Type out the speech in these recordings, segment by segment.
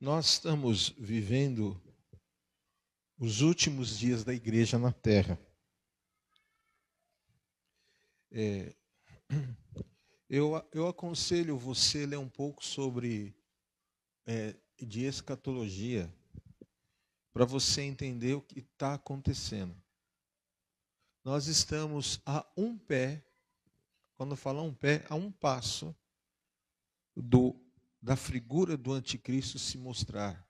Nós estamos vivendo os últimos dias da igreja na Terra. Eu aconselho você a ler um pouco sobre de escatologia, para você entender o que está acontecendo. Nós estamos a um pé, quando falo um pé, a um passo da figura do anticristo se mostrar.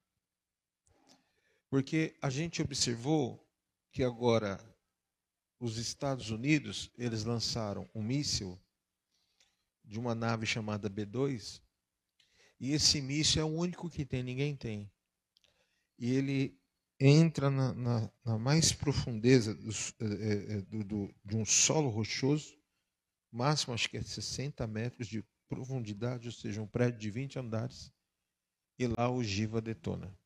Porque a gente observou que agora os Estados Unidos, eles lançaram um míssil de uma nave chamada B-2, e esse míssil é o único que tem, ninguém tem. E ele entra na mais profundeza de um solo rochoso, máximo acho que é 60 metros de profundidade, ou seja, um prédio de 20 andares, e lá a ogiva detona.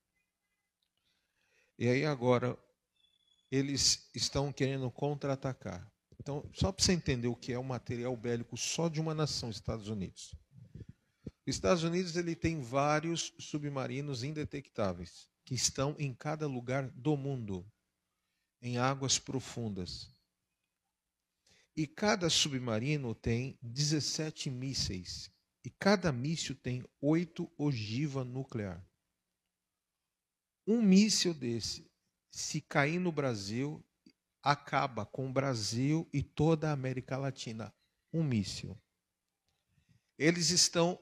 E aí agora eles estão querendo contra-atacar. Então, só para você entender o que é o material bélico só de uma nação, Estados Unidos. Os Estados Unidos ele tem vários submarinos indetectáveis, que estão em cada lugar do mundo, em águas profundas. E cada submarino tem 17 mísseis. E cada míssil tem 8 ogiva nuclear. Um míssil desse, se cair no Brasil, acaba com o Brasil e toda a América Latina. Um míssil. Eles estão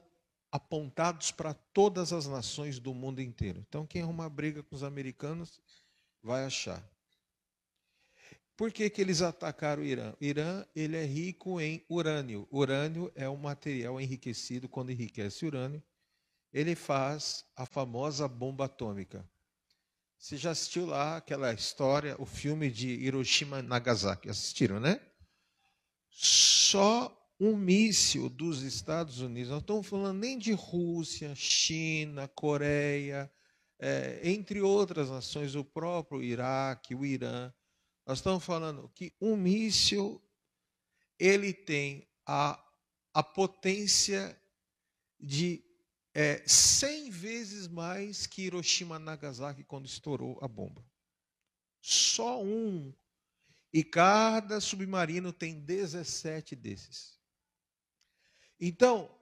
apontados para todas as nações do mundo inteiro. Então, quem arrumar briga com os americanos vai achar. Por que eles atacaram o Irã? O Irã ele é rico em urânio. Urânio é um material enriquecido. Quando enriquece urânio, ele faz a famosa bomba atômica. Você já assistiu lá aquela história, o filme de Hiroshima e Nagasaki? Assistiram, né? Só um míssil dos Estados Unidos, não estamos falando nem de Rússia, China, Coreia, entre outras nações, o próprio Iraque, o Irã. Nós estamos falando que um míssil ele tem a potência de 100 vezes mais que Hiroshima e Nagasaki quando estourou a bomba. Só um. E cada submarino tem 17 desses. Então,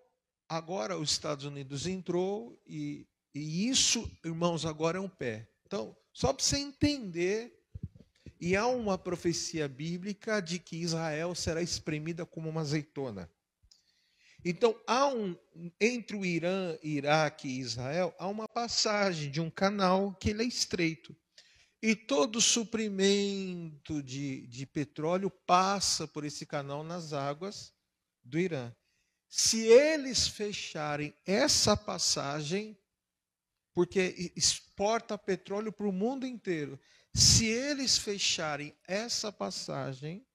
agora os Estados Unidos entrou e isso, irmãos, agora é um pé. Então, só para você entender, e há uma profecia bíblica de que Israel será espremida como uma azeitona. Então, entre o Irã, Iraque e Israel, há uma passagem de um canal que ele é estreito. E todo suprimento de petróleo passa por esse canal nas águas do Irã. Se eles fecharem essa passagem, porque exporta petróleo para o mundo inteiro, se eles fecharem essa passagem,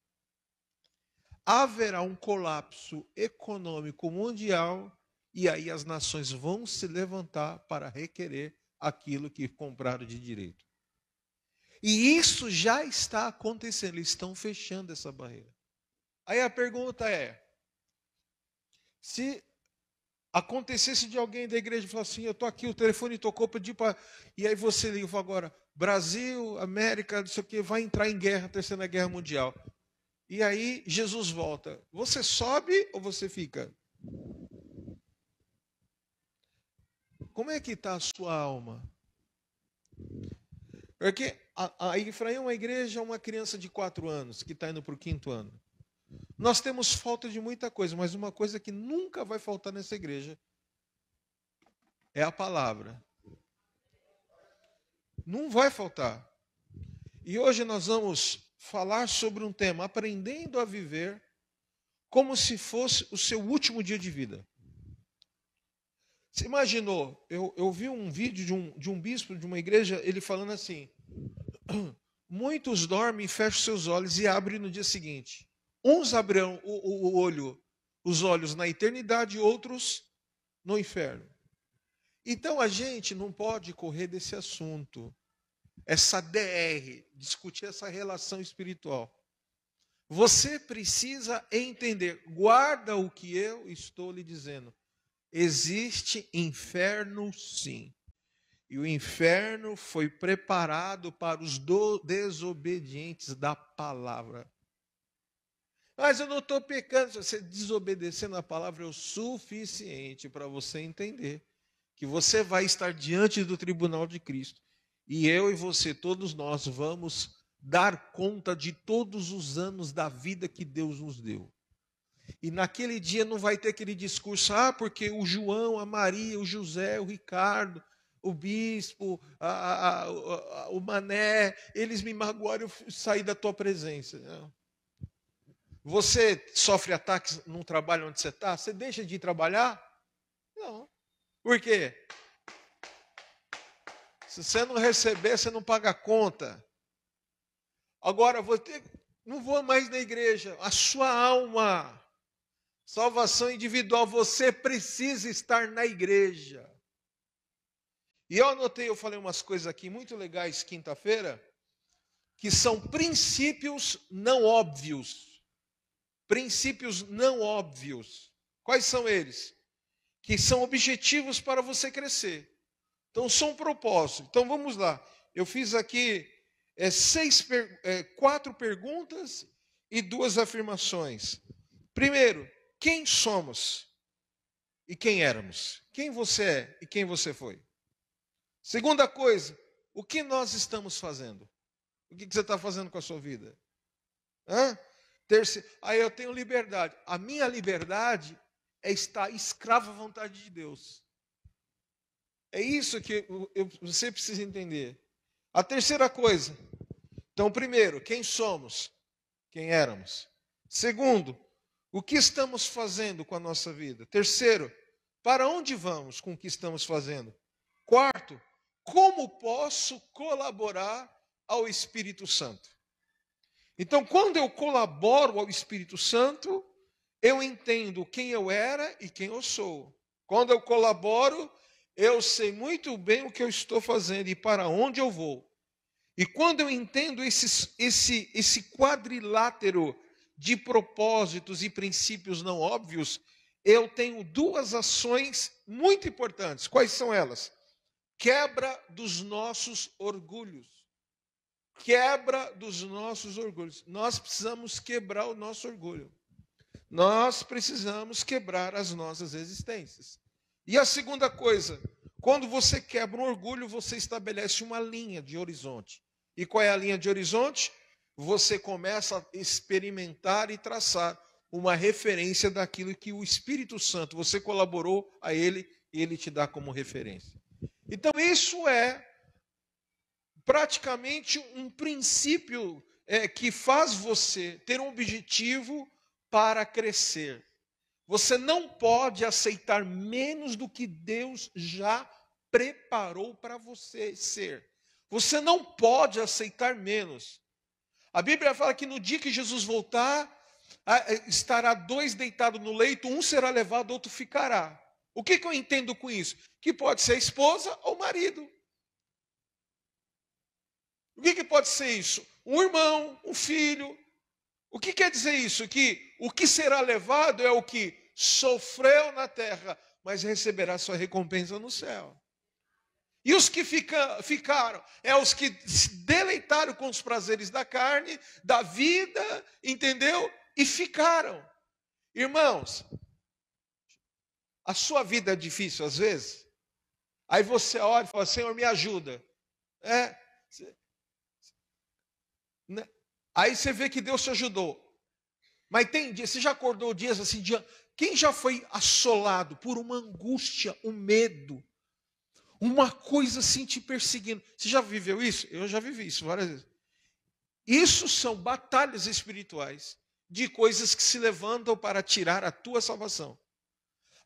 haverá um colapso econômico mundial e aí as nações vão se levantar para requerer aquilo que compraram de direito. E isso já está acontecendo, eles estão fechando essa barreira. Aí a pergunta é, se acontecesse de alguém da igreja falar assim, eu estou aqui, o telefone tocou, pedi para... E aí você liga e fala agora, Brasil, América, não sei o quê, vai entrar em guerra, Terceira Guerra Mundial. E aí Jesus volta. Você sobe ou você fica? Como é que está a sua alma? Porque a Efraim é uma igreja, uma criança de 4 anos, que está indo para o 5º ano. Nós temos falta de muita coisa, mas uma coisa que nunca vai faltar nessa igreja é a palavra. Não vai faltar. E hoje nós vamos falar sobre um tema, aprendendo a viver como se fosse o seu último dia de vida. Você imaginou, eu vi um vídeo de um bispo de uma igreja, ele falando assim, muitos dormem, fecham seus olhos e abrem no dia seguinte. Uns abrirão os olhos na eternidade, outros no inferno. Então a gente não pode correr desse assunto, essa DR, discutir essa relação espiritual. Você precisa entender, guarda o que eu estou lhe dizendo. Existe inferno, sim. E o inferno foi preparado para os desobedientes da palavra. Mas eu não estou pecando. Você desobedecendo a palavra é o suficiente para você entender que você vai estar diante do tribunal de Cristo. E eu e você, todos nós, vamos dar conta de todos os anos da vida que Deus nos deu. E naquele dia não vai ter aquele discurso, porque o João, a Maria, o José, o Ricardo, o bispo, o Mané, eles me magoaram, eu saí da tua presença. Não. Você sofre ataques num trabalho onde você está? Você deixa de ir trabalhar? Não. Por quê? Se você não receber, você não paga a conta. Agora, não vou mais na igreja. A sua alma, salvação individual, você precisa estar na igreja. E eu falei umas coisas aqui muito legais quinta-feira, que são princípios não óbvios. Princípios não óbvios. Quais são eles? Que são objetivos para você crescer. Então, são propósitos. Então, vamos lá. Eu fiz aqui 4 perguntas e 2 afirmações. Primeiro, quem somos e quem éramos? Quem você é e quem você foi? Segunda coisa, o que nós estamos fazendo? O que você está fazendo com a sua vida? Terceiro, aí eu tenho liberdade. A minha liberdade é estar escravo à vontade de Deus. É isso que você precisa entender. A terceira coisa. Então, primeiro, quem somos? Quem éramos? Segundo, o que estamos fazendo com a nossa vida? Terceiro, para onde vamos com o que estamos fazendo? Quarto, como posso colaborar ao Espírito Santo? Então, quando eu colaboro ao Espírito Santo, eu entendo quem eu era e quem eu sou. Quando eu colaboro, eu sei muito bem o que eu estou fazendo e para onde eu vou. E quando eu entendo esse quadrilátero de propósitos e princípios não óbvios, eu tenho 2 ações muito importantes. Quais são elas? Quebra dos nossos orgulhos. Quebra dos nossos orgulhos. Nós precisamos quebrar o nosso orgulho. Nós precisamos quebrar as nossas resistências. E a segunda coisa, quando você quebra um orgulho, você estabelece uma linha de horizonte. E qual é a linha de horizonte? Você começa a experimentar e traçar uma referência daquilo que o Espírito Santo, você colaborou a ele e ele te dá como referência. Então isso é praticamente um princípio que faz você ter um objetivo para crescer. Você não pode aceitar menos do que Deus já preparou para você ser. Você não pode aceitar menos. A Bíblia fala que no dia que Jesus voltar, estará 2 deitados no leito, um será levado, outro ficará. O que eu entendo com isso? Que pode ser a esposa ou o marido. O que pode ser isso? Um irmão, um filho. O que quer dizer isso? Que o que será levado é o que sofreu na terra, mas receberá sua recompensa no céu. E os que ficaram, os que se deleitaram com os prazeres da carne, da vida, entendeu? E ficaram. Irmãos, a sua vida é difícil às vezes? Aí você olha e fala, Senhor, me ajuda. Aí você vê que Deus te ajudou. Mas tem dias, você já acordou dias assim, quem já foi assolado por uma angústia, um medo, uma coisa assim te perseguindo? Você já viveu isso? Eu já vivi isso várias vezes. Isso são batalhas espirituais de coisas que se levantam para tirar a tua salvação.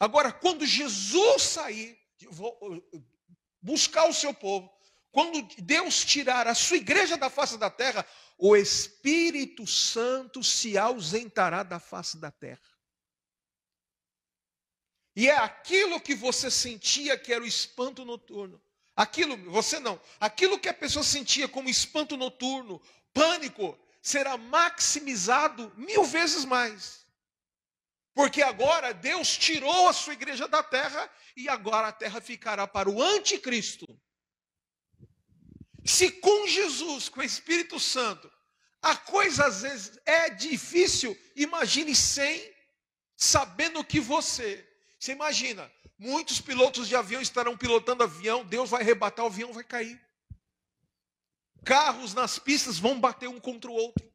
Agora, quando Jesus sair, buscar o seu povo, quando Deus tirar a sua igreja da face da terra, o Espírito Santo se ausentará da face da terra. E é aquilo que você sentia que era o espanto noturno. Aquilo que a pessoa sentia como espanto noturno, pânico, será maximizado 1000 vezes mais. Porque agora Deus tirou a sua igreja da terra e agora a terra ficará para o anticristo. Se com Jesus, com o Espírito Santo, a coisa às vezes é difícil, imagine sem, sabendo que você imagina, muitos pilotos de avião estarão pilotando avião, Deus vai arrebatar, o avião vai cair. Carros nas pistas vão bater um contra o outro.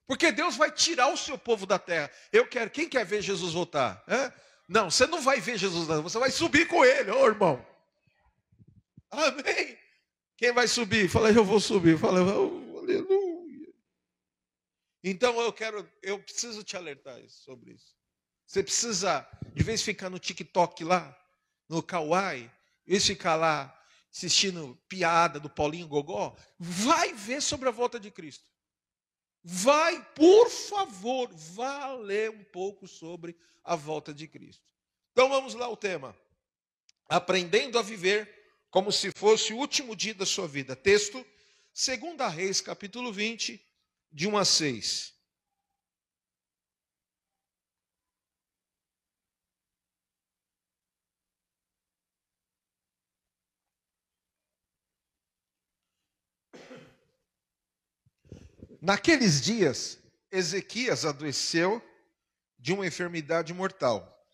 Porque Deus vai tirar o seu povo da terra. Quem quer ver Jesus voltar? Não, você não vai ver Jesus voltar, você vai subir com ele, irmão. Amém? Quem vai subir? Fala, eu vou subir. Fala, aleluia. Então eu preciso te alertar sobre isso. Você precisa, de vez ficar no TikTok lá, no Kawaii, e ficar lá assistindo piada do Paulinho Gogó, vai ver sobre a volta de Cristo. Vai, por favor, vá ler um pouco sobre a volta de Cristo. Então vamos lá o tema. Aprendendo a viver como se fosse o último dia da sua vida. Texto, 2 Reis, capítulo 20, de 1 a 6. Naqueles dias, Ezequias adoeceu de uma enfermidade mortal.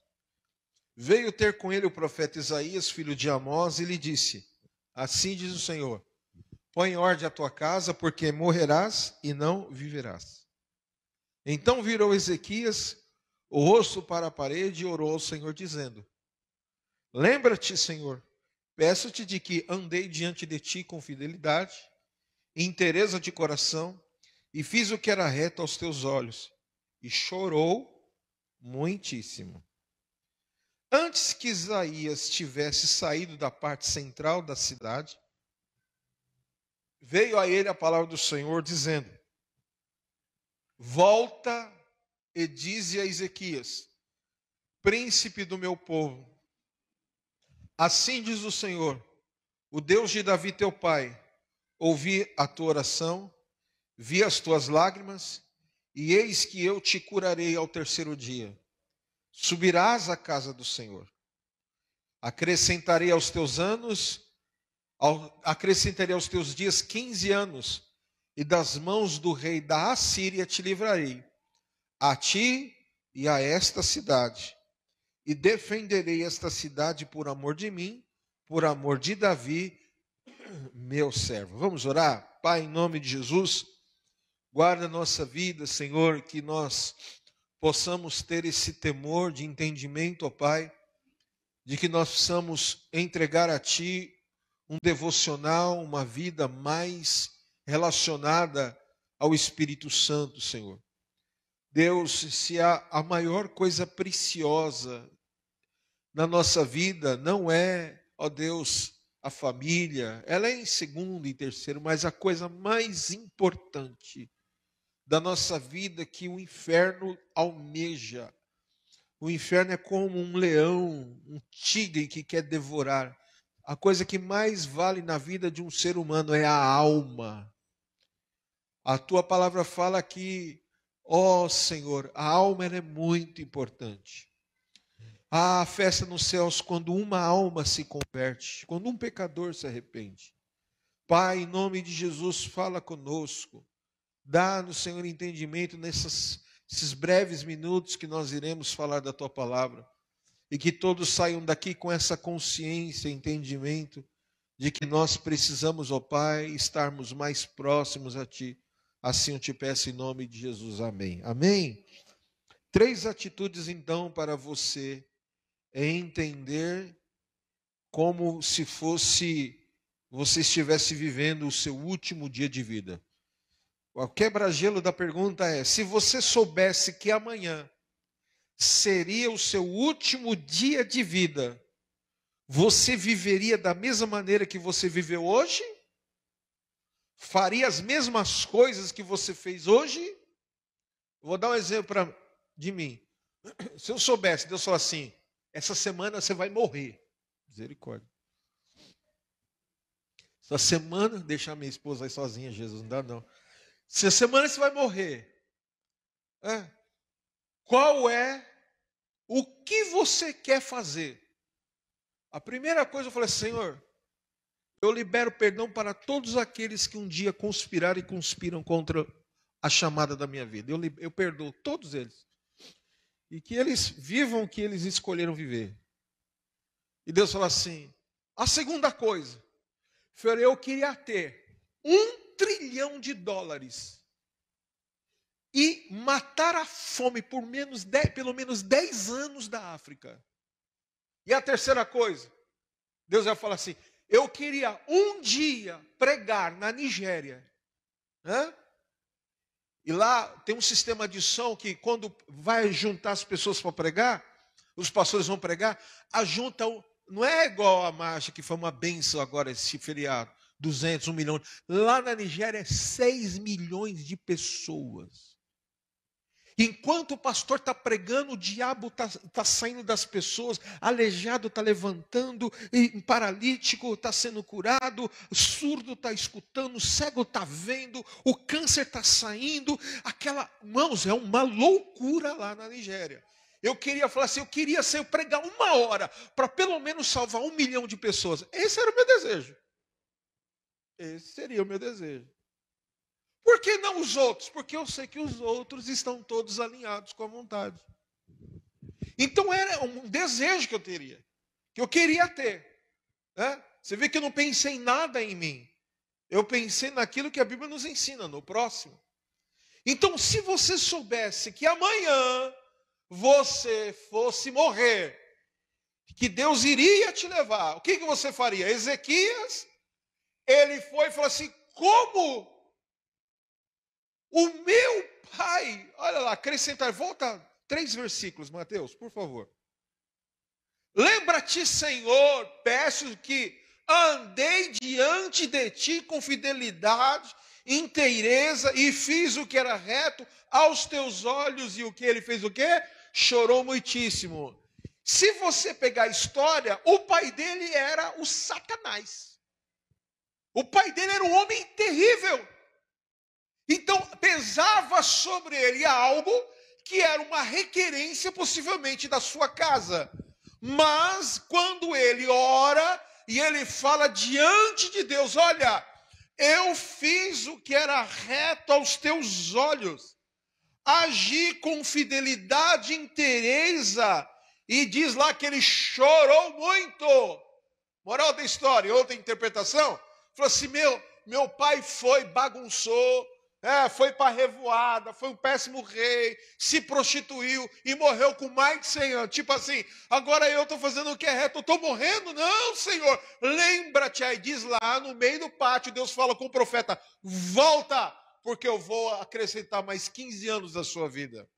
Veio ter com ele o profeta Isaías, filho de Amós, e lhe disse: assim diz o Senhor, põe em ordem a tua casa, porque morrerás e não viverás. Então virou Ezequias o rosto para a parede e orou ao Senhor, dizendo: lembra-te, Senhor, peço-te de que andei diante de ti com fidelidade, inteireza de coração, e fiz o que era reto aos teus olhos. E chorou muitíssimo. Antes que Isaías tivesse saído da parte central da cidade, veio a ele a palavra do Senhor, dizendo: volta e dize a Ezequias, príncipe do meu povo, assim diz o Senhor, o Deus de Davi teu pai, ouvi a tua oração, vi as tuas lágrimas, e eis que eu te curarei ao terceiro dia. Subirás à casa do Senhor. Acrescentarei aos teus dias 15 anos, e das mãos do rei da Assíria te livrarei, a ti e a esta cidade. E defenderei esta cidade por amor de mim, por amor de Davi, meu servo. Vamos orar? Pai, em nome de Jesus, guarda a nossa vida, Senhor, que nós possamos ter esse temor de entendimento, ó Pai, de que nós possamos entregar a Ti um devocional, uma vida mais relacionada ao Espírito Santo, Senhor. Deus, se há a maior coisa preciosa na nossa vida, não é, ó Deus, a família, ela é em segundo e terceiro, mas a coisa mais importante da nossa vida que o inferno almeja. O inferno é como um leão, um tigre que quer devorar. A coisa que mais vale na vida de um ser humano é a alma. A tua palavra fala que, ó Senhor, a alma ela é muito importante. Há a festa nos céus quando uma alma se converte, quando um pecador se arrepende. Pai, em nome de Jesus, fala conosco. Dá-nos, Senhor, entendimento nesses breves minutos que nós iremos falar da Tua palavra. E que todos saiam daqui com essa consciência, entendimento, de que nós precisamos, ó Pai, estarmos mais próximos a Ti. Assim eu te peço em nome de Jesus. Amém. Amém? 3 atitudes, então, para você entender como se fosse você estivesse vivendo o seu último dia de vida. O quebra-gelo da pergunta é: se você soubesse que amanhã seria o seu último dia de vida, você viveria da mesma maneira que você viveu hoje? Faria as mesmas coisas que você fez hoje? Vou dar um exemplo de mim. Se eu soubesse, Deus falou assim: essa semana você vai morrer. Misericórdia. Essa semana, deixar minha esposa aí sozinha, Jesus, não dá não. Essa semana você vai morrer. O que você quer fazer? A primeira coisa eu falei: Senhor, eu libero perdão para todos aqueles que um dia conspiraram e conspiram contra a chamada da minha vida. Eu perdoo todos eles. E que eles vivam o que eles escolheram viver. E Deus fala assim, a segunda coisa, eu queria ter $1 trilhão e matar a fome por pelo menos 10 anos da África. E a terceira coisa, Deus vai falar assim, eu queria um dia pregar na Nigéria. E lá tem um sistema de som que quando vai juntar as pessoas para pregar, os pastores vão pregar, não é igual a marcha que foi uma bênção agora esse feriado, 200, 1 milhão. Lá na Nigéria é 6 milhões de pessoas. Enquanto o pastor está pregando, o diabo está saindo das pessoas, aleijado está levantando, e paralítico está sendo curado, surdo está escutando, cego está vendo, o câncer está saindo. Irmãos, é uma loucura lá na Nigéria. Eu queria falar assim, eu pregar 1 hora para pelo menos salvar 1 milhão de pessoas. Esse era o meu desejo. Esse seria o meu desejo. Por que não os outros? Porque eu sei que os outros estão todos alinhados com a vontade. Então era um desejo que eu teria, que eu queria ter. Você vê que eu não pensei em nada em mim. Eu pensei naquilo que a Bíblia nos ensina, no próximo. Então, se você soubesse que amanhã você fosse morrer, que Deus iria te levar, o que você faria? Ezequias, ele foi e falou assim, como o meu pai, olha lá, acrescentar, volta 3 versículos, Mateus, por favor. Lembra-te, Senhor, peço que andei diante de ti com fidelidade, inteireza, e fiz o que era reto aos teus olhos, e o que ele fez o quê? Chorou muitíssimo. Se você pegar a história, o pai dele era o Satanás. O pai dele era um homem terrível. Então, pesava sobre ele algo que era uma requerência, possivelmente, da sua casa. Mas, quando ele ora e ele fala diante de Deus, olha, eu fiz o que era reto aos teus olhos, agi com fidelidade e inteireza, e diz lá que ele chorou muito. Moral da história, outra interpretação, falou assim, meu pai bagunçou, foi para a revoada, foi um péssimo rei, se prostituiu e morreu com mais de 100 anos. Tipo assim, agora eu estou fazendo o que é reto, eu estou morrendo? Não, Senhor, lembra-te. Aí diz lá no meio do pátio, Deus fala com o profeta, volta, porque eu vou acrescentar mais 15 anos da sua vida.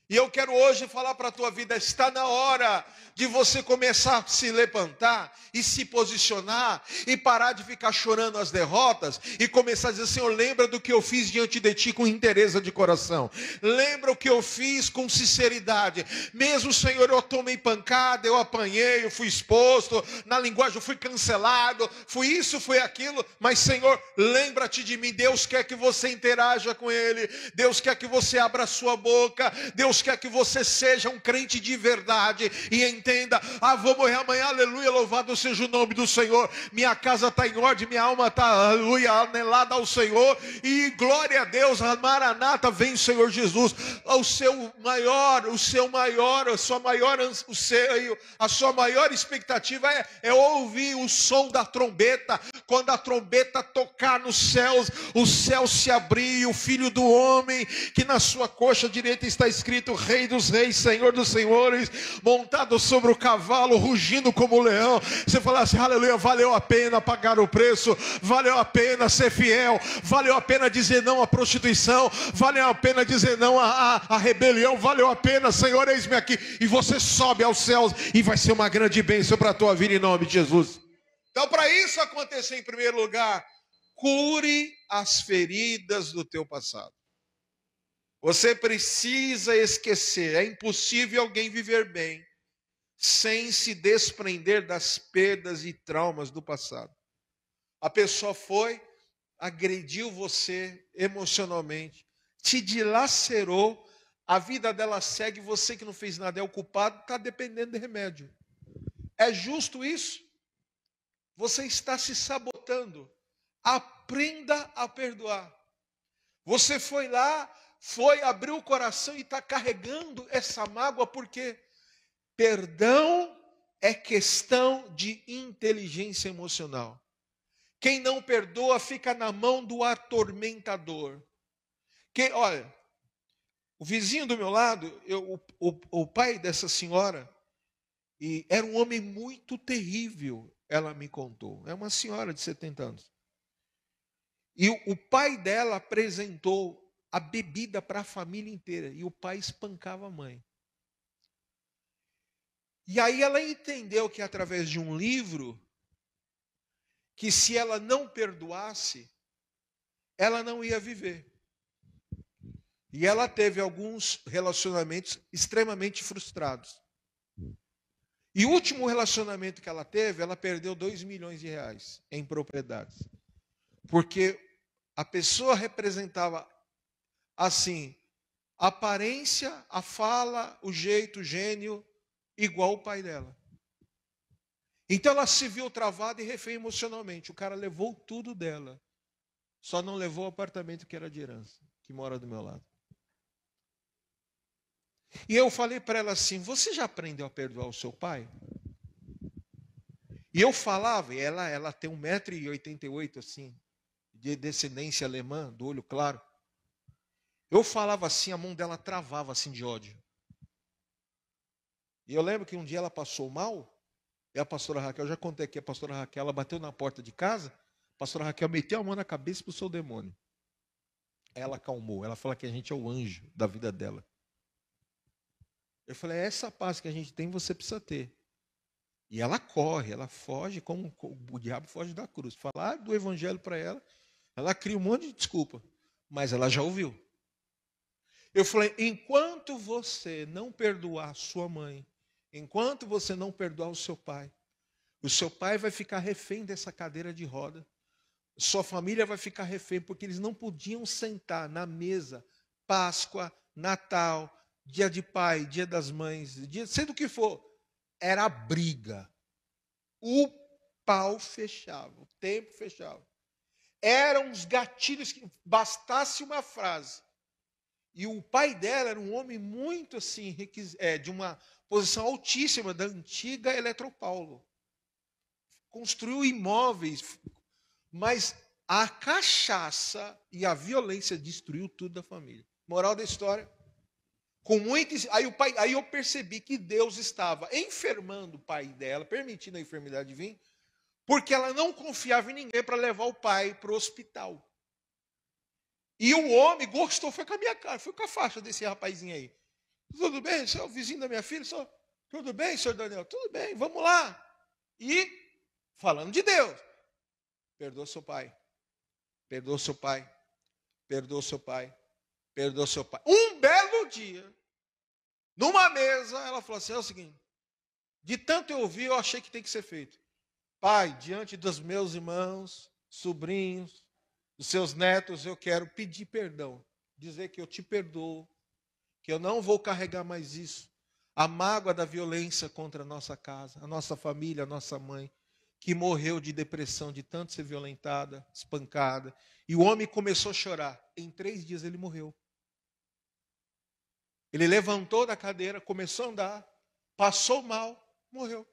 E eu quero hoje falar para a tua vida, está na hora de você começar a se levantar e se posicionar e parar de ficar chorando as derrotas e começar a dizer, Senhor, lembra do que eu fiz diante de ti com inteireza de coração. Lembra o que eu fiz com sinceridade. Mesmo, Senhor, eu tomei pancada, eu apanhei, eu fui exposto, na linguagem eu fui cancelado, fui isso, fui aquilo, mas, Senhor, lembra-te de mim. Deus quer que você interaja com Ele, Deus quer que você abra a sua boca, Deus quer que você seja um crente de verdade e entenda, vou morrer amanhã, aleluia, louvado seja o nome do Senhor, minha casa está em ordem, minha alma está, aleluia, anelada ao Senhor, e glória a Deus, a Maranata, vem o Senhor Jesus, a sua maior expectativa é ouvir o som da trombeta. Quando a trombeta tocar nos céus, o céu se abrir, e o Filho do Homem, que na sua coxa direita está escrito Rei dos Reis, Senhor dos Senhores, montado sobre o cavalo, rugindo como leão. Você fala assim, aleluia, valeu a pena pagar o preço, valeu a pena ser fiel, valeu a pena dizer não à prostituição, valeu a pena dizer não à rebelião, valeu a pena, Senhor, eis-me aqui. E você sobe aos céus e vai ser uma grande bênção para a tua vida em nome de Jesus. Então, para isso acontecer, em primeiro lugar, cure as feridas do teu passado. Você precisa esquecer. É impossível alguém viver bem sem se desprender das perdas e traumas do passado. A pessoa agrediu você emocionalmente, te dilacerou, a vida dela segue, você que não fez nada é o culpado, está dependendo de remédio. É justo isso? Você está se sabotando. exortando. Aprenda a perdoar. Você foi lá, abriu o coração e está carregando essa mágoa, porque perdão é questão de inteligência emocional. Quem não perdoa fica na mão do atormentador. Olha, o vizinho do meu lado, o pai dessa senhora, e era um homem muito terrível, ela me contou. É uma senhora de 70 anos. E o pai dela apresentou a bebida para a família inteira. E o pai espancava a mãe. E aí ela entendeu que através de um livro, que se ela não perdoasse, ela não ia viver. E ela teve alguns relacionamentos extremamente frustrados. E o último relacionamento que ela teve, ela perdeu 2 milhões de reais em propriedades. Porque a pessoa representava, assim, a aparência, a fala, o jeito, o gênio, igual o pai dela. Então ela se viu travada e refém emocionalmente. O cara levou tudo dela. Só não levou o apartamento que era de herança, que mora do meu lado. E eu falei para ela assim, você já aprendeu a perdoar o seu pai? E eu falava, e ela tem 1,88 m, assim, de descendência alemã, do olho claro. Eu falava assim, a mão dela travava assim de ódio. E eu lembro que um dia ela passou mal, e a pastora Raquel, eu já contei aqui, a pastora Raquel, ela bateu na porta de casa, a pastora Raquel meteu a mão na cabeça para o seu demônio. Aí ela acalmou, ela fala que a gente é o anjo da vida dela. Eu falei, essa paz que a gente tem, você precisa ter. E ela corre, ela foge, como o diabo foge da cruz. Falar do evangelho para ela, ela cria um monte de desculpa, mas ela já ouviu. Eu falei, enquanto você não perdoar sua mãe, enquanto você não perdoar o seu pai vai ficar refém dessa cadeira de roda, sua família vai ficar refém, porque eles não podiam sentar na mesa, Páscoa, Natal, dia de pai, dia das mães, sendo o que for, era briga. O pau fechava, o tempo fechava. Eram os gatilhos que bastasse uma frase. E o pai dela era um homem muito assim, de uma posição altíssima, da antiga Eletropaulo. Construiu imóveis, mas a cachaça e a violência destruiu tudo da família. Moral da história. Aí eu percebi que Deus estava enfermando o pai dela, permitindo a enfermidade vir, porque ela não confiava em ninguém para levar o pai para o hospital. E o homem gostou, foi com a minha cara, foi com a faixa desse rapazinho aí. Tudo bem, senhor, vizinho da minha filha? Senhor, tudo bem, senhor Daniel? Tudo bem, vamos lá. E, falando de Deus, perdoa seu pai, perdoa seu pai, perdoa seu pai, perdoa seu pai. Um belo dia, numa mesa, ela falou assim, é o seguinte, de tanto eu ouvir, eu achei que tem que ser feito. Pai, diante dos meus irmãos, sobrinhos, dos seus netos, eu quero pedir perdão, dizer que eu te perdoo, que eu não vou carregar mais isso, a mágoa da violência contra a nossa casa, a nossa família, a nossa mãe, que morreu de depressão, de tanto ser violentada, espancada, e o homem começou a chorar. Em 3 dias ele morreu. Ele levantou da cadeira, começou a andar, passou mal, morreu.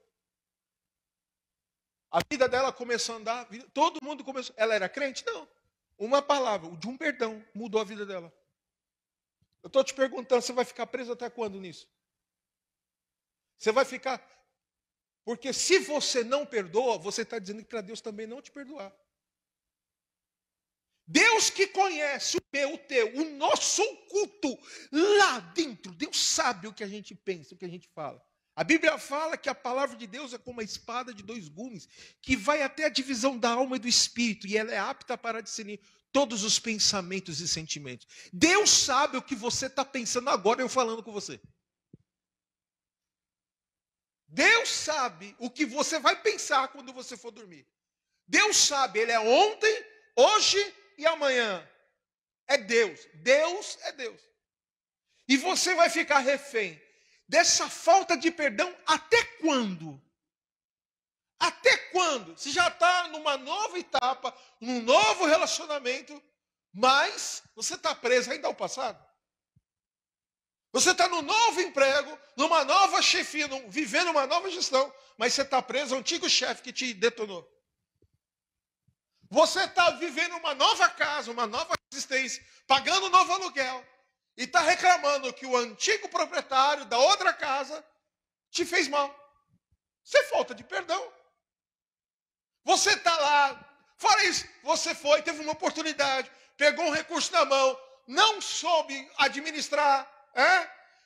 A vida dela começou a andar, todo mundo começou. Ela era crente? Não. Uma palavra, de um perdão, mudou a vida dela. Eu estou te perguntando, você vai ficar preso até quando nisso? Você vai ficar... Porque se você não perdoa, você está dizendo que para Deus também não te perdoar. Deus que conhece o meu, o teu, o nosso oculto, lá dentro, Deus sabe o que a gente pensa, o que a gente fala. A Bíblia fala que a palavra de Deus é como uma espada de 2 gumes, que vai até a divisão da alma e do espírito, e ela é apta para discernir todos os pensamentos e sentimentos. Deus sabe o que você está pensando agora, eu falando com você. Deus sabe o que você vai pensar quando você for dormir. Deus sabe, Ele é ontem, hoje e amanhã. É Deus. Deus é Deus. E você vai ficar refém dessa falta de perdão até quando? Até quando? Você já está numa nova etapa, num novo relacionamento, mas você está preso ainda ao passado. Você está num novo emprego, numa nova chefia, vivendo uma nova gestão, mas você está preso ao antigo chefe que te detonou. Você está vivendo uma nova casa, uma nova existência, pagando um novo aluguel, e está reclamando que o antigo proprietário da outra casa te fez mal. Isso é falta de perdão. Você está lá, fora isso, você foi, teve uma oportunidade, pegou um recurso na mão, não soube administrar,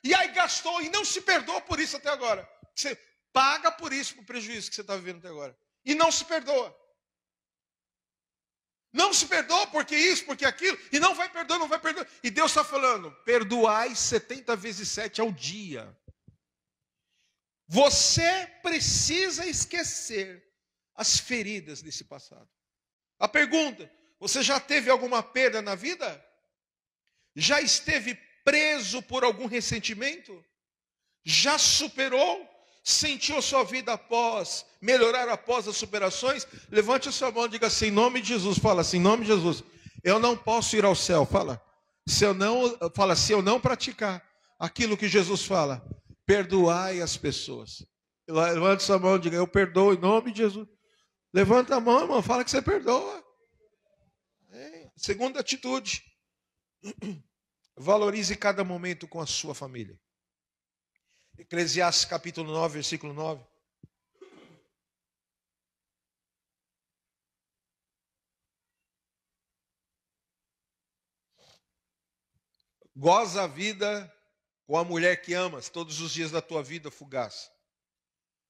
e aí gastou e não se perdoa por isso até agora. Você paga por isso, por prejuízo que você está vivendo até agora. E não se perdoa. Não se perdoa porque isso, porque aquilo, e não vai perdoar, não vai perdoar. E Deus está falando, perdoai 70 vezes 7 ao dia. Você precisa esquecer as feridas desse passado. A pergunta, você já teve alguma perda na vida? Já esteve preso por algum ressentimento? Já superou? Sentiu a sua vida melhorar após as superações? Levante a sua mão e diga assim, em nome de Jesus. Fala assim, em nome de Jesus. Eu não posso ir ao céu. Se eu não praticar aquilo que Jesus fala, perdoai as pessoas. Levante a sua mão e diga, eu perdoo em nome de Jesus. Levanta a mão, irmão, fala que você perdoa. Segunda atitude. Valorize cada momento com a sua família. Eclesiastes capítulo 9, versículo 9. Goza a vida com a mulher que amas todos os dias da tua vida fugaz,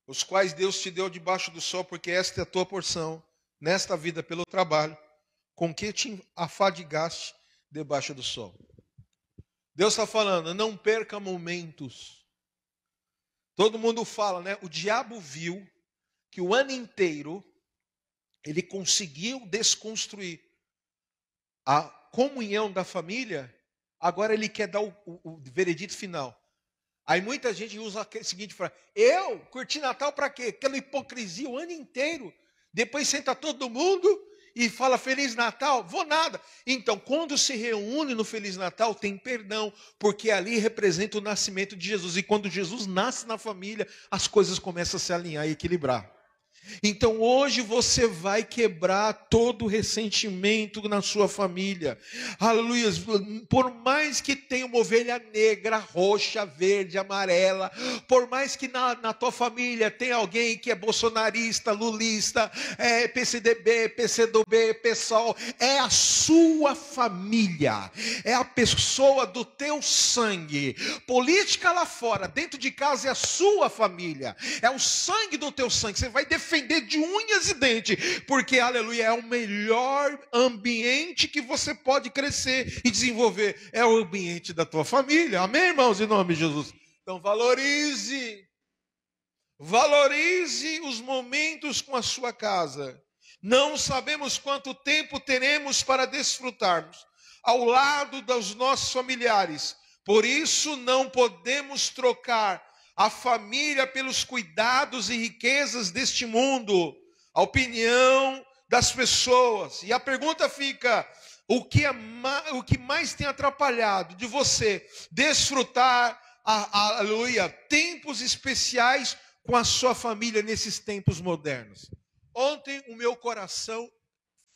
os quais Deus te deu debaixo do sol, porque esta é a tua porção, nesta vida pelo trabalho, com que te afadigaste debaixo do sol. Deus está falando, não perca momentos. Todo mundo fala, né? O diabo viu que o ano inteiro ele conseguiu desconstruir a comunhão da família, agora ele quer dar o veredito final. Aí muita gente usa a seguinte frase, eu curti Natal para quê? Aquela hipocrisia o ano inteiro. Depois senta todo mundo e fala Feliz Natal, vou nada. Então, quando se reúne no Feliz Natal, tem perdão, porque ali representa o nascimento de Jesus. E quando Jesus nasce na família, as coisas começam a se alinhar e equilibrar. Então hoje você vai quebrar todo o ressentimento na sua família. Aleluia. Por mais que tenha uma ovelha negra, roxa, verde, amarela, por mais que na tua família tenha alguém que é bolsonarista, lulista, PCDB, PCdoB, PSOL, é a sua família, é a pessoa do teu sangue. Política lá fora, dentro de casa é a sua família, é o sangue do teu sangue. Você vai defender de unhas e dentes, porque, aleluia, é o melhor ambiente que você pode crescer e desenvolver, é o ambiente da tua família, amém, irmãos, em nome de Jesus. Então valorize os momentos com a sua casa. Não sabemos quanto tempo teremos para desfrutarmos ao lado dos nossos familiares, por isso não podemos trocar a família pelos cuidados e riquezas deste mundo, a opinião das pessoas. E a pergunta fica, o que mais tem atrapalhado de você desfrutar, aleluia, tempos especiais com a sua família nesses tempos modernos? Ontem o meu coração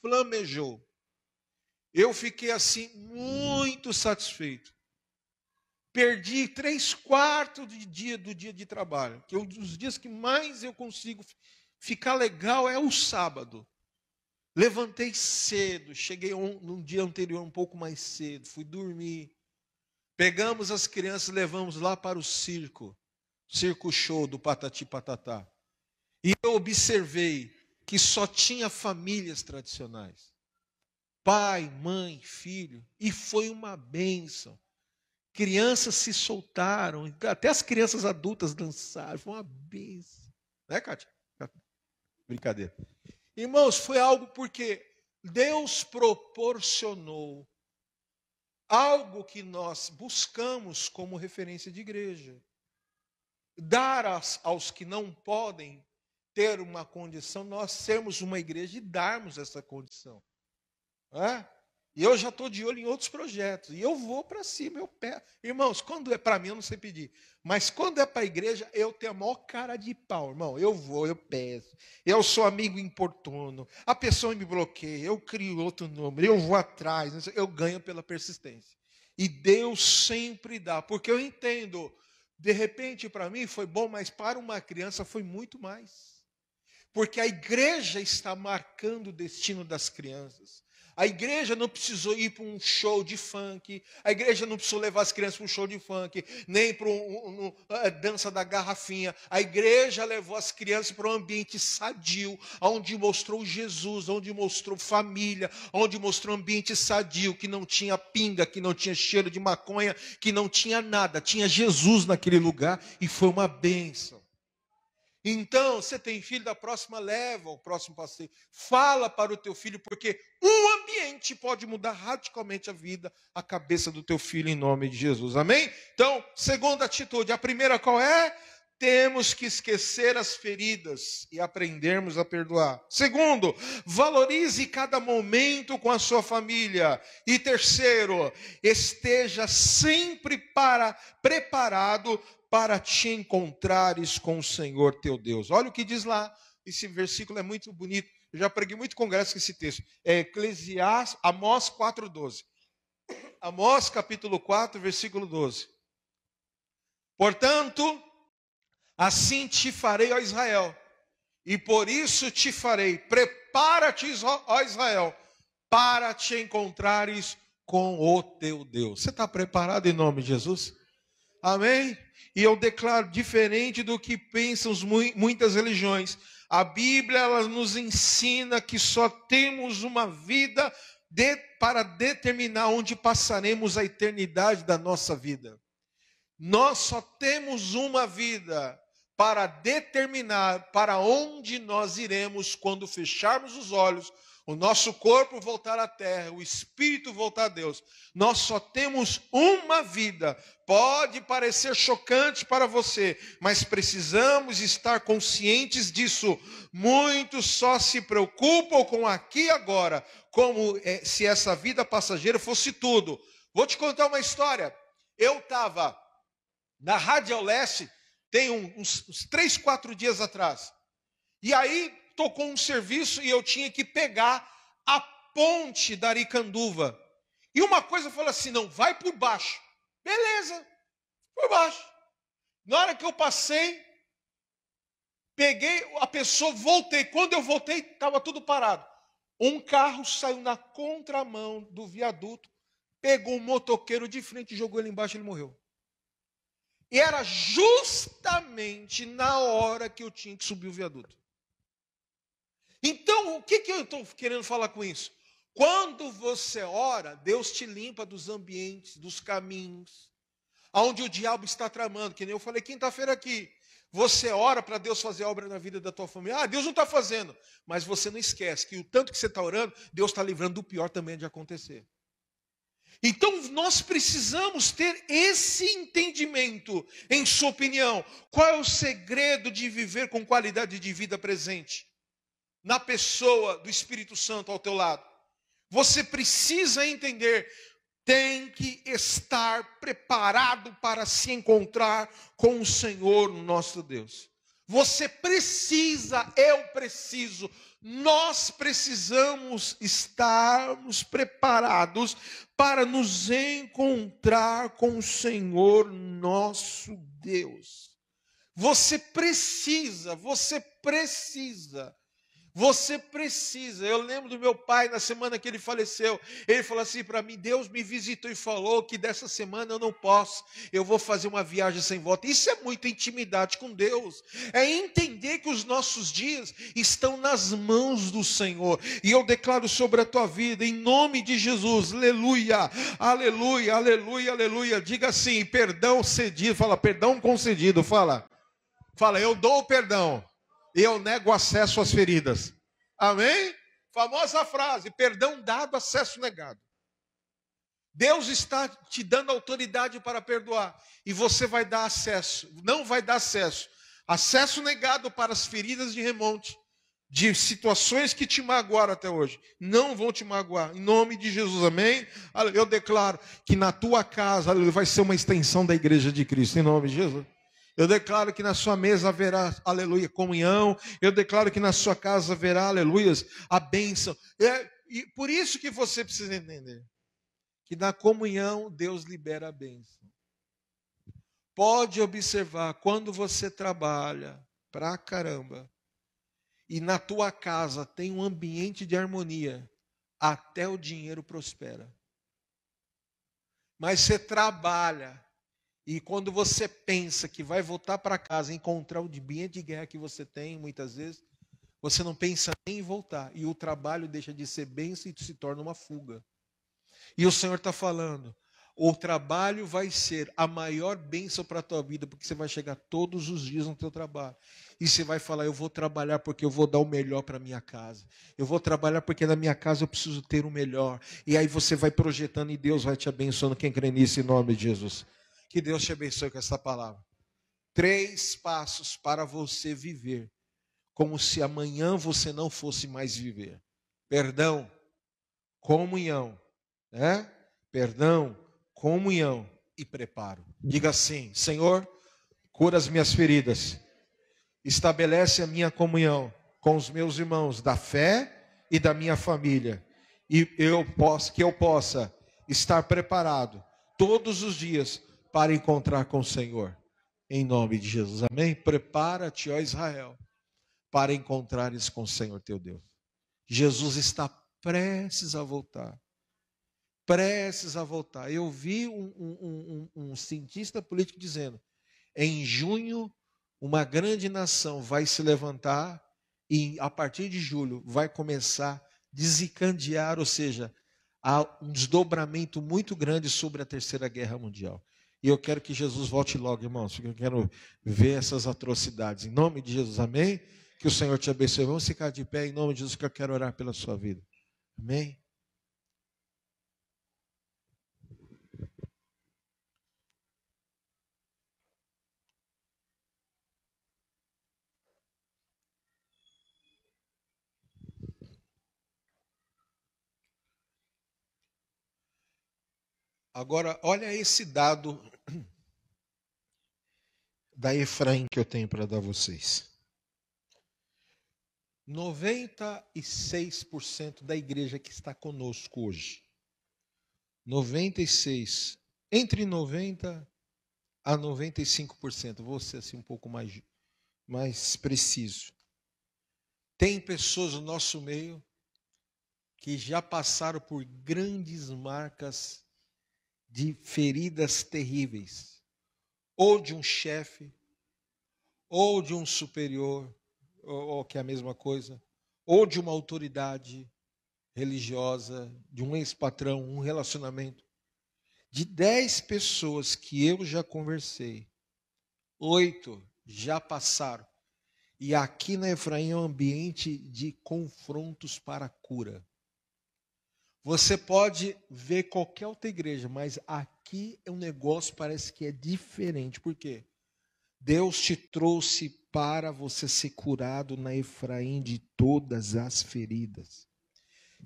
flamejou. Eu fiquei assim muito satisfeito. Perdi 3/4 do dia de trabalho. Que os dias que mais eu consigo ficar legal é o sábado. Levantei cedo, cheguei no dia anterior um pouco mais cedo, fui dormir. Pegamos as crianças, levamos lá para o circo show do Patati Patatá. E eu observei que só tinha famílias tradicionais. Pai, mãe, filho. E foi uma bênção. Crianças se soltaram, até as crianças adultas dançaram, foi uma bênção. Né, Kátia? Brincadeira. Irmãos, foi algo porque Deus proporcionou algo que nós buscamos como referência de igreja. Dar aos que não podem ter uma condição, nós sermos uma igreja e darmos essa condição. E eu já estou de olho em outros projetos. E eu vou para cima, eu peço. Irmãos, quando é para mim, eu não sei pedir. Mas quando é para a igreja, eu tenho a maior cara de pau, irmão. Eu vou, eu peço. Eu sou amigo importuno. A pessoa me bloqueia, eu crio outro número, eu vou atrás. Eu ganho pela persistência. E Deus sempre dá. Porque eu entendo, de repente para mim foi bom, mas para uma criança foi muito mais. Porque a igreja está marcando o destino das crianças. A igreja não precisou ir para um show de funk, a igreja não precisou levar as crianças para um show de funk, nem para a dança da garrafinha. A igreja levou as crianças para um ambiente sadio, onde mostrou Jesus, onde mostrou família, onde mostrou um ambiente sadio, que não tinha pinga, que não tinha cheiro de maconha, que não tinha nada. Tinha Jesus naquele lugar e foi uma bênção. Então, você tem filho, da próxima leva ao próximo passeio. Fala para o teu filho, porque um ambiente pode mudar radicalmente a vida, a cabeça do teu filho, em nome de Jesus. Amém? Então, segunda atitude. A primeira qual é? Temos que esquecer as feridas e aprendermos a perdoar. Segundo, valorize cada momento com a sua família. E terceiro, esteja sempre preparado para te encontrares com o Senhor teu Deus. Olha o que diz lá, esse versículo é muito bonito, eu já preguei muito congresso com esse texto, é Eclesiastes, Amós 4,12. Amós capítulo 4, versículo 12. Portanto, assim te farei, ó Israel, e por isso te farei, prepara-te, ó Israel, para te encontrares com o teu Deus. Você está preparado em nome de Jesus? Amém? E eu declaro, diferente do que pensam muitas religiões, a Bíblia ela nos ensina que só temos uma vida para determinar onde passaremos a eternidade da nossa vida. Nós só temos uma vida para determinar para onde nós iremos quando fecharmos os olhos, o nosso corpo voltar à terra, o espírito voltar a Deus. Nós só temos uma vida. Pode parecer chocante para você, mas precisamos estar conscientes disso. Muitos só se preocupam com aqui e agora, como se essa vida passageira fosse tudo. Vou te contar uma história. Eu estava na Rádio Leste, tem uns 3, 4 dias atrás. E aí tocou um serviço e eu tinha que pegar a ponte da Aricanduva. E uma coisa falou assim, não, vai por baixo. Beleza, por baixo. Na hora que eu passei, peguei a pessoa, voltei. Quando eu voltei, estava tudo parado. Um carro saiu na contramão do viaduto, pegou um motoqueiro de frente e jogou ele embaixo e ele morreu. E era justamente na hora que eu tinha que subir o viaduto. Então, o que eu estou querendo falar com isso? Quando você ora, Deus te limpa dos ambientes, dos caminhos, onde o diabo está tramando, que nem eu falei quinta-feira aqui. Você ora para Deus fazer obra na vida da tua família. Ah, Deus não está fazendo. Mas você não esquece que o tanto que você está orando, Deus está livrando do pior também de acontecer. Então, nós precisamos ter esse entendimento, em sua opinião. Qual é o segredo de viver com qualidade de vida presente? Na pessoa do Espírito Santo ao teu lado. Você precisa entender, tem que estar preparado para se encontrar com o Senhor, nosso Deus. Você precisa, eu preciso, nós precisamos estarmos preparados para nos encontrar com o Senhor, nosso Deus. Você precisa. Eu lembro do meu pai, na semana que ele faleceu, ele falou assim para mim, Deus me visitou e falou que dessa semana eu não posso, eu vou fazer uma viagem sem volta. Isso é muita intimidade com Deus, é entender que os nossos dias estão nas mãos do Senhor, e eu declaro sobre a tua vida, em nome de Jesus, aleluia, aleluia, aleluia, aleluia, diga assim, perdão cedido, fala, perdão concedido, fala, eu dou o perdão. Eu nego acesso às feridas. Amém? Famosa frase, perdão dado, acesso negado. Deus está te dando autoridade para perdoar. E você vai dar acesso, não vai dar acesso Acesso negado para as feridas de remonte, de situações que te magoaram até hoje. Não vão te magoar. Em nome de Jesus, amém? Eu declaro que na tua casa vai ser uma extensão da igreja de Cristo, em nome de Jesus. Eu declaro que na sua mesa haverá, aleluia, comunhão. Eu declaro que na sua casa haverá, aleluias, a bênção. E por isso que você precisa entender que na comunhão Deus libera a bênção. Pode observar, quando você trabalha pra caramba e na tua casa tem um ambiente de harmonia, até o dinheiro prospera. Mas você trabalha e quando você pensa que vai voltar para casa e encontrar o ambiente de guerra que você tem, muitas vezes, você não pensa nem em voltar. E o trabalho deixa de ser bênção e se torna uma fuga. E o Senhor está falando, o trabalho vai ser a maior bênção para a tua vida, porque você vai chegar todos os dias no teu trabalho. E você vai falar, eu vou trabalhar porque eu vou dar o melhor para a minha casa. Eu vou trabalhar porque na minha casa eu preciso ter o melhor. E aí você vai projetando e Deus vai te abençoando. Quem crê nisso em nome de Jesus? Que Deus te abençoe com essa palavra. 3 passos para você viver como se amanhã você não fosse mais viver. Perdão, comunhão, né? Perdão, comunhão e preparo. Diga assim, Senhor, cura as minhas feridas. Estabelece a minha comunhão com os meus irmãos da fé e da minha família. E que eu possa estar preparado todos os dias para encontrar com o Senhor. Em nome de Jesus, amém? Prepara-te, ó Israel, para encontrares com o Senhor teu Deus. Jesus está prestes a voltar. Prestes a voltar. Eu vi um cientista político dizendo, em junho, uma grande nação vai se levantar e a partir de julho vai começar a desencadear, ou seja, há um desdobramento muito grande sobre a Terceira Guerra Mundial. E eu quero que Jesus volte logo, irmãos, porque eu quero ver essas atrocidades. Em nome de Jesus, amém? Que o Senhor te abençoe. Vamos ficar de pé em nome de Jesus, que eu quero orar pela sua vida. Amém? Agora, olha esse dado da Efraim que eu tenho para dar a vocês. 96% da igreja que está conosco hoje, 96%, entre 90% a 95%, vou ser assim um pouco mais preciso. Tem pessoas no nosso meio que já passaram por grandes marcas de feridas terríveis, ou de um chefe, ou de um superior, ou que é a mesma coisa, ou de uma autoridade religiosa, de um ex-patrão, um relacionamento. De 10 pessoas que eu já conversei, 8 já passaram. E aqui na Efraim é um ambiente de confrontos para a cura. Você pode ver qualquer outra igreja, mas aqui é um negócio parece que é diferente. Por quê? Deus te trouxe para você ser curado na Efraim de todas as feridas.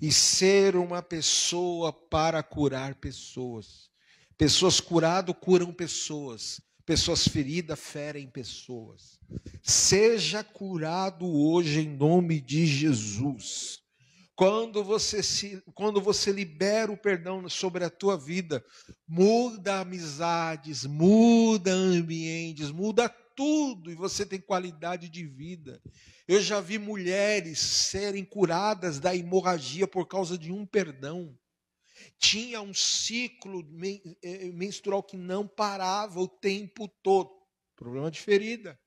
E ser uma pessoa para curar pessoas. Pessoas curadas curam pessoas. Pessoas feridas ferem pessoas. Seja curado hoje em nome de Jesus. Quando você libera o perdão sobre a tua vida, muda amizades, muda ambientes, muda tudo e você tem qualidade de vida. Eu já vi mulheres serem curadas da hemorragia por causa de um perdão. Tinha um ciclo menstrual que não parava o tempo todo. Problema de ferida,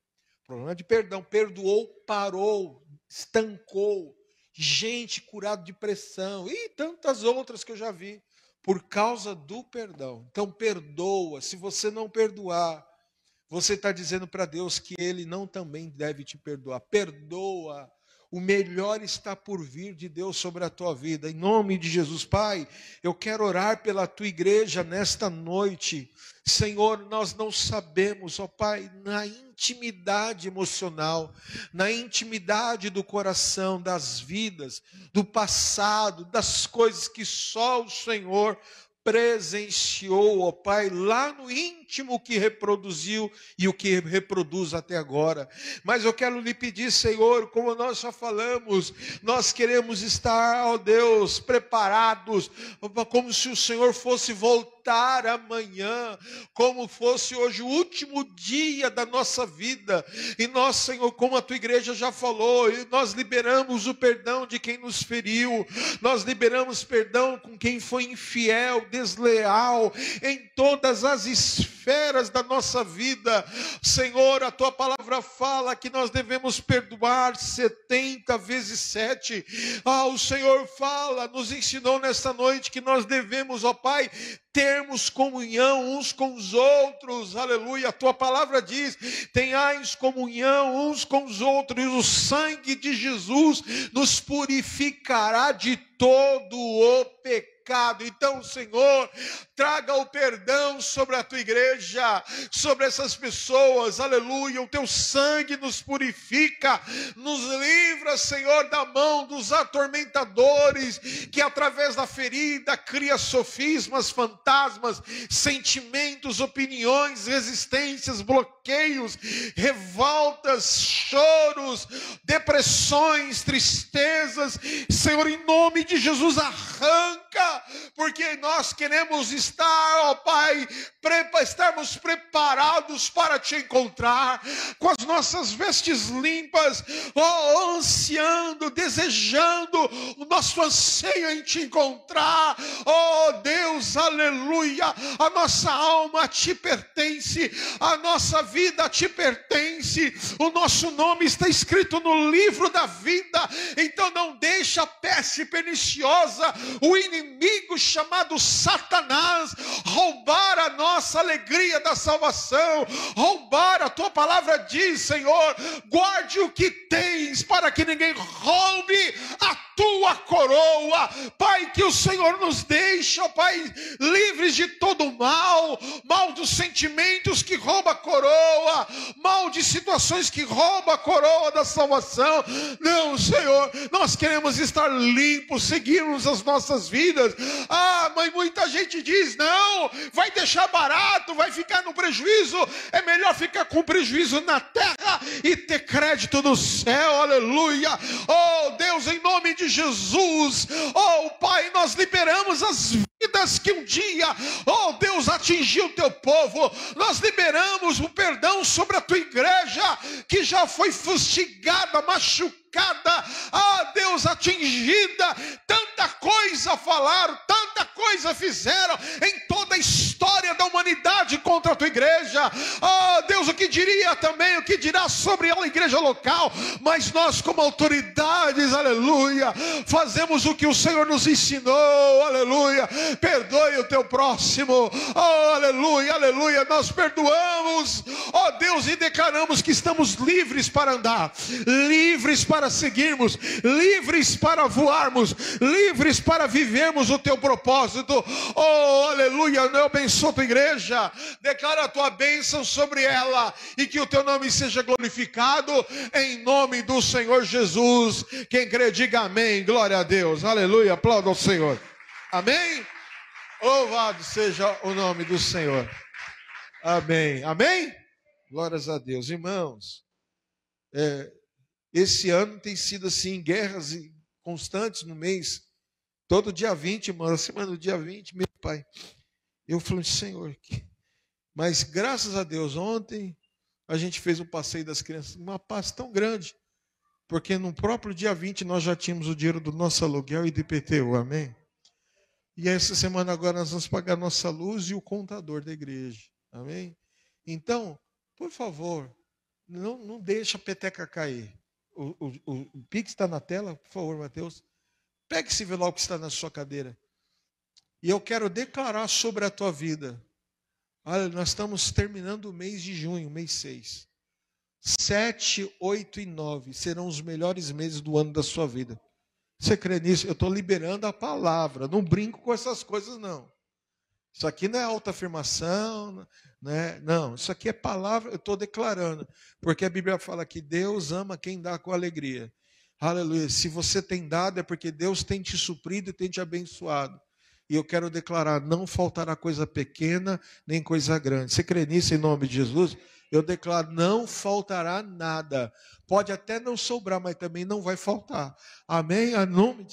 problema de perdão. Perdoou, parou, estancou. Gente curada de depressão e tantas outras que eu já vi por causa do perdão. Então perdoa. Se você não perdoar, você está dizendo para Deus que Ele não também deve te perdoar. Perdoa. O melhor está por vir de Deus sobre a tua vida. Em nome de Jesus, Pai, eu quero orar pela tua igreja nesta noite. Senhor, nós não sabemos, ó Pai, na intimidade emocional, na intimidade do coração, das vidas, do passado, das coisas que só o Senhor presenciou, ó Pai, lá no íntimo que reproduziu e o que reproduz até agora. Mas eu quero lhe pedir, Senhor, como nós já falamos, nós queremos estar, ó Deus, preparados, como se o Senhor fosse voltar amanhã, como fosse hoje o último dia da nossa vida. E nós, Senhor, como a tua igreja já falou, nós liberamos o perdão de quem nos feriu, nós liberamos perdão com quem foi infiel, desleal, em todas as esferas da nossa vida. Senhor, a tua palavra fala que nós devemos perdoar 70 vezes 7. O Senhor fala, nos ensinou nesta noite que nós devemos, ó Pai, termos comunhão uns com os outros, aleluia. A tua palavra diz: tenhais comunhão uns com os outros, e o sangue de Jesus nos purificará de todo o pecado. Então, Senhor, traga o perdão sobre a tua igreja, sobre essas pessoas, aleluia. O teu sangue nos purifica, nos livra, Senhor, da mão dos atormentadores, que através da ferida cria sofismas, fantasmas, sentimentos, opiniões, resistências, bloqueios, revoltas, choros, depressões, tristezas. Senhor, em nome de Jesus, arranca, porque nós queremos estar, ó Pai, estarmos preparados para te encontrar, com as nossas vestes limpas, ó, ansiando, desejando, o nosso anseio em te encontrar, ó Deus, aleluia. A nossa alma te pertence, a nossa vida te pertence, o nosso nome está escrito no livro da vida. Então não deixa a peste perniciosa, o inimigo chamado Satanás, roubar a nossa alegria da salvação, roubar. A tua palavra diz, Senhor, guarde o que tens, para que ninguém roube a tua coroa. Pai, que o Senhor nos deixe, ó Pai, livres de todo mal, mal dos sentimentos que rouba a coroa, mal de situações que rouba a coroa da salvação. Não, Senhor, nós queremos estar limpos, seguirmos as nossas vidas. Mas muita gente diz: não, vai deixar barato, vai ficar no prejuízo. É melhor ficar com prejuízo na terra e ter crédito no céu, aleluia. Oh Deus, em nome de Jesus, oh Pai, nós liberamos as vidas que um dia, oh Deus, atingiu o teu povo. Nós liberamos o perdão sobre a tua igreja, que já foi fustigada, machucada, Deus, atingida. Tanta coisa falaram, tanta coisa fizeram em toda a história da humanidade contra a tua igreja. Deus, o que diria também, o que dirá sobre a igreja local? Mas nós, como autoridades, aleluia, fazemos o que o Senhor nos ensinou, aleluia. Perdoe o teu próximo, aleluia, aleluia. Nós perdoamos, ó Deus, e declaramos que estamos livres para andar, livres para seguirmos, livres para voarmos, livres para vivermos o teu propósito. Oh, aleluia. Eu abençoo a tua igreja, declara a tua bênção sobre ela, e que o teu nome seja glorificado, em nome do Senhor Jesus. Quem crê, diga amém. Glória a Deus, aleluia. Aplauda ao Senhor, amém. Louvado seja o nome do Senhor, amém, amém. Glórias a Deus, irmãos. Esse ano tem sido assim, guerras constantes no mês. Todo dia 20, irmão, a semana do dia 20, meu pai. Eu falei: Senhor, mas graças a Deus, ontem a gente fez um passeio das crianças, uma paz tão grande, porque no próprio dia 20 nós já tínhamos o dinheiro do nosso aluguel e do IPTU, amém? E essa semana agora nós vamos pagar nossa luz e o contador da igreja, amém? Então, por favor, não deixa a peteca cair. O Pix está na tela, por favor, Mateus. Pegue esse envelope que está na sua cadeira. E eu quero declarar sobre a tua vida. Olha, nós estamos terminando o mês de junho, mês 6. 7, 8 e 9 serão os melhores meses do ano da sua vida. Você crê nisso? Eu estou liberando a palavra. Não brinco com essas coisas, não. Isso aqui não é autoafirmação, né? Não, isso aqui é palavra, eu estou declarando. Porque a Bíblia fala que Deus ama quem dá com alegria. Aleluia. Se você tem dado, é porque Deus tem te suprido e tem te abençoado. E eu quero declarar, não faltará coisa pequena, nem coisa grande. Você crê nisso em nome de Jesus? Eu declaro, não faltará nada. Pode até não sobrar, mas também não vai faltar. Amém?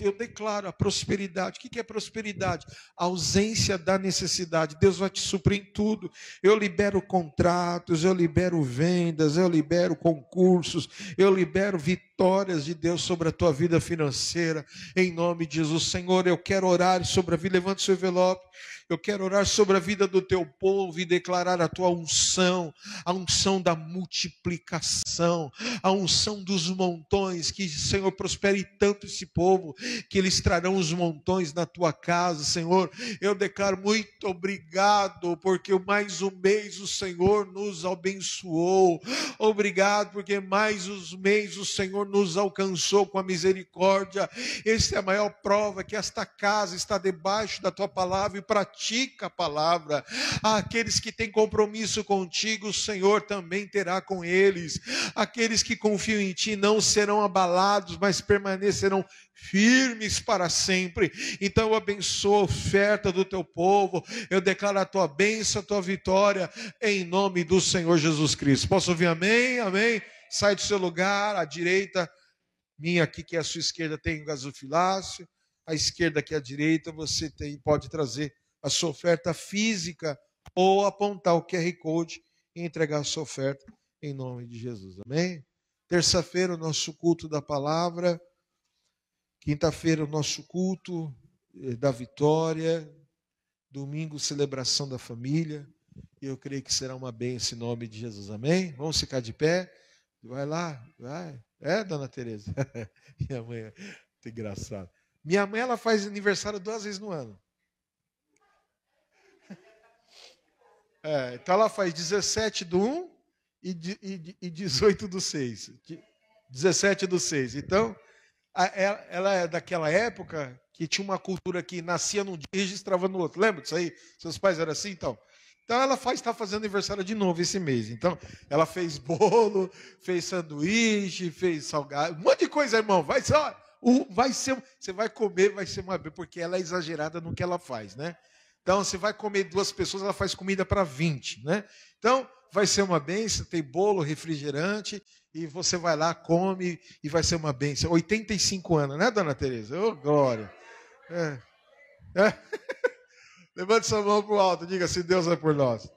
Eu declaro a prosperidade. O que é prosperidade? A ausência da necessidade. Deus vai te suprir em tudo. Eu libero contratos, eu libero vendas, eu libero concursos, eu libero vitórias de Deus sobre a tua vida financeira. Em nome de Jesus, Senhor, eu quero orar sobre a vida. Levante seu envelope. Eu quero orar sobre a vida do teu povo e declarar a tua unção, a unção da multiplicação, a unção dos montões, que, Senhor, prospere tanto esse povo, que eles trarão os montões na tua casa, Senhor. Eu declaro muito obrigado, porque mais um mês o Senhor nos abençoou. Obrigado, porque mais um mês o Senhor nos alcançou com a misericórdia. Essa é a maior prova que esta casa está debaixo da tua palavra e pratica a palavra. Aqueles que têm compromisso contigo, o Senhor também terá com eles. Aqueles que confiam em ti não serão abalados, mas permanecerão firmes para sempre. Então eu abençoo a oferta do teu povo. Eu declaro a tua bênção, a tua vitória, em nome do Senhor Jesus Cristo. Posso ouvir amém? Amém? Sai do seu lugar, à direita minha aqui, que é a sua esquerda, tem o gasofilácio. À esquerda, que é a direita, você pode trazer a sua oferta física ou apontar o QR Code e entregar a sua oferta em nome de Jesus. Amém? Terça-feira, o nosso culto da palavra. Quinta-feira, o nosso culto da vitória. Domingo, celebração da família. E eu creio que será uma bênção em nome de Jesus. Amém? Vamos ficar de pé. Vai lá, vai. Dona Tereza? Minha mãe, muito engraçado. Minha mãe, ela faz aniversário 2 vezes no ano. Então ela faz 17/1 e 18/6. 17/6. Então, ela é daquela época que tinha uma cultura que nascia num dia e registrava no outro. Lembra disso aí? Seus pais eram assim? Então ela está fazendo aniversário de novo esse mês. Então, ela fez bolo, fez sanduíche, fez salgado, um monte de coisa, irmão. Você vai comer, vai ser uma... Porque ela é exagerada no que ela faz, né? Então, você vai comer 2 pessoas, ela faz comida para 20, né? Então, vai ser uma bênção, tem bolo, refrigerante, e você vai lá, come, e vai ser uma bênção. 85 anos, né, Dona Tereza? Ô, glória! Levante sua mão para o alto, diga assim, Deus é por nós.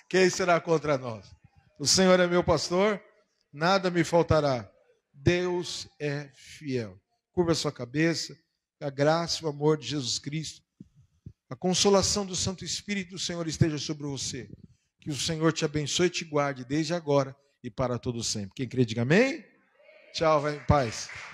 Quem será contra nós? O Senhor é meu pastor, nada me faltará. Deus é fiel. Curva a sua cabeça, a graça e o amor de Jesus Cristo, a consolação do Santo Espírito do Senhor esteja sobre você. Que o Senhor te abençoe e te guarde desde agora e para todo sempre. Quem crê, diga amém. Tchau, vai em paz.